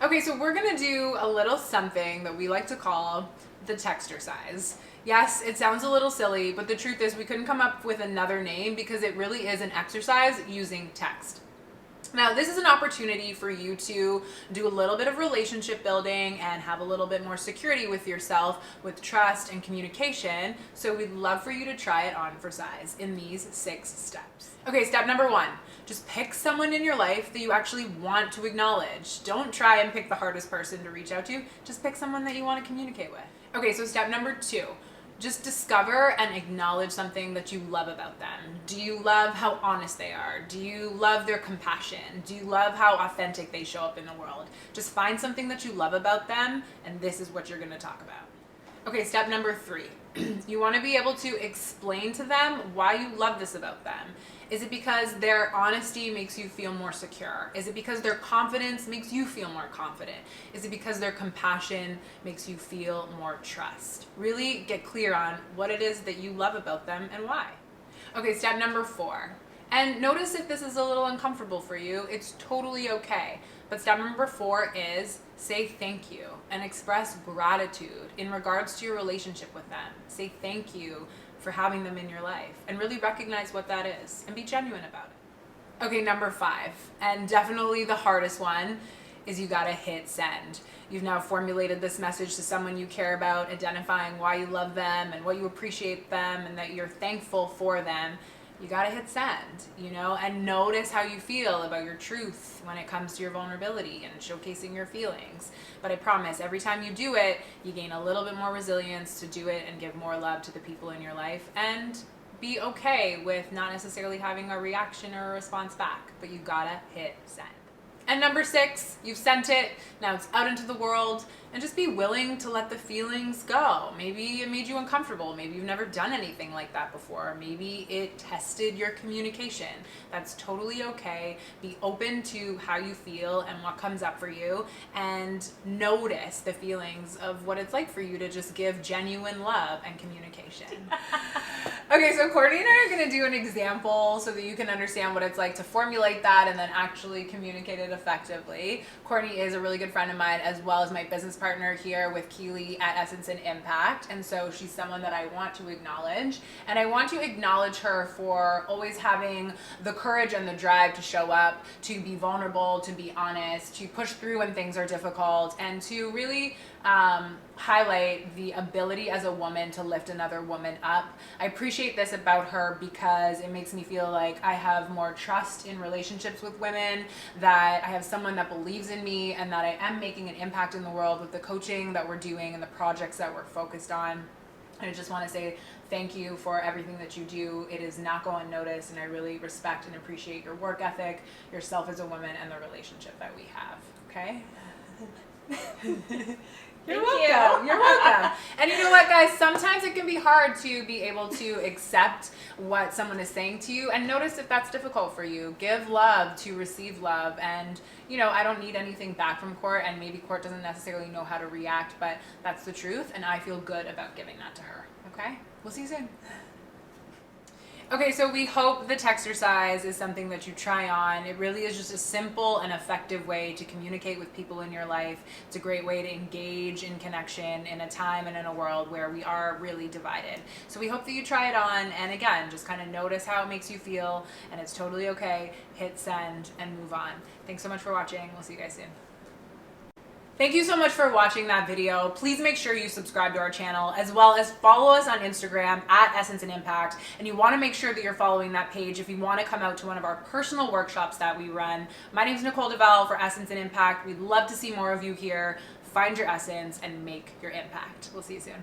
Okay, so we're gonna do a little something that we like to call the Textercise. Yes, it sounds a little silly, but the truth is we couldn't come up with another name because it really is an exercise using text. Now, this is an opportunity for you to do a little bit of relationship building and have a little bit more security with yourself, with trust and communication. So we'd love for you to try it on for size in these 6 steps. Okay, step number 1, just pick someone in your life that you actually want to acknowledge. Don't try and pick the hardest person to reach out to. Just pick someone that you want to communicate with. Okay, so step number 2. Just discover and acknowledge something that you love about them. Do you love how honest they are? Do you love their compassion? Do you love how authentic they show up in the world? Just find something that you love about them, and this is what you're going to talk about. Okay, step number 3. You want to be able to explain to them why you love this about them. Is it because their honesty makes you feel more secure? Is it because their confidence makes you feel more confident? Is it because their compassion makes you feel more trust? Really get clear on what it is that you love about them and why. Okay, step number 4. And notice if this is a little uncomfortable for you, it's totally okay. But step number 4 is say thank you and express gratitude in regards to your relationship with them. Say thank you for having them in your life and really recognize what that is and be genuine about it. Okay, number 5, and definitely the hardest one, is you gotta hit send. You've now formulated this message to someone you care about, identifying why you love them and what you appreciate them and that you're thankful for them. You gotta hit send, and notice how you feel about your truth when it comes to your vulnerability and showcasing your feelings. But I promise, every time you do it, you gain a little bit more resilience to do it and give more love to the people in your life and be okay with not necessarily having a reaction or a response back, but you gotta hit send. And number 6, you've sent it, now it's out into the world, and just be willing to let the feelings go. Maybe it made you uncomfortable. Maybe you've never done anything like that before. Maybe it tested your communication. That's totally okay. Be open to how you feel and what comes up for you, and notice the feelings of what it's like for you to just give genuine love and communication. Okay, so Courtney and I are gonna do an example so that you can understand what it's like to formulate that and then actually communicate it effectively. Courtney is a really good friend of mine, as well as my business partner here with Keely at Essence and Impact. And so she's someone that I want to acknowledge. And I want to acknowledge her for always having the courage and the drive to show up, to be vulnerable, to be honest, to push through when things are difficult, and to really highlight the ability as a woman to lift another woman up. I appreciate this about her because it makes me feel like I have more trust in relationships with women, that I have someone that believes in me, and that I am making an impact in the world with the coaching that we're doing and the projects that we're focused on. And I just want to say thank you for everything that you do. It is not go unnoticed, and I really respect and appreciate your work ethic, yourself as a woman, and the relationship that we have. Okay? You're welcome. You're welcome. And you know what, guys? Sometimes it can be hard to be able to accept what someone is saying to you, and notice if that's difficult for you. Give love to receive love. And, I don't need anything back from Court, and maybe Court doesn't necessarily know how to react, but that's the truth, and I feel good about giving that to her. Okay? We'll see you soon. Okay, so we hope the Textercise is something that you try on. It really is just a simple and effective way to communicate with people in your life. It's a great way to engage in connection in a time and in a world where we are really divided. So we hope that you try it on, and again, just kind of notice how it makes you feel, and it's totally okay. Hit send and move on. Thanks so much for watching. We'll see you guys soon. Thank you so much for watching that video. Please make sure you subscribe to our channel, as well as follow us on Instagram at Essence and Impact. And you want to make sure that you're following that page if you want to come out to one of our personal workshops that we run. My name is Nicole DeVal for Essence and Impact. We'd love to see more of you here. Find your essence and make your impact. We'll see you soon.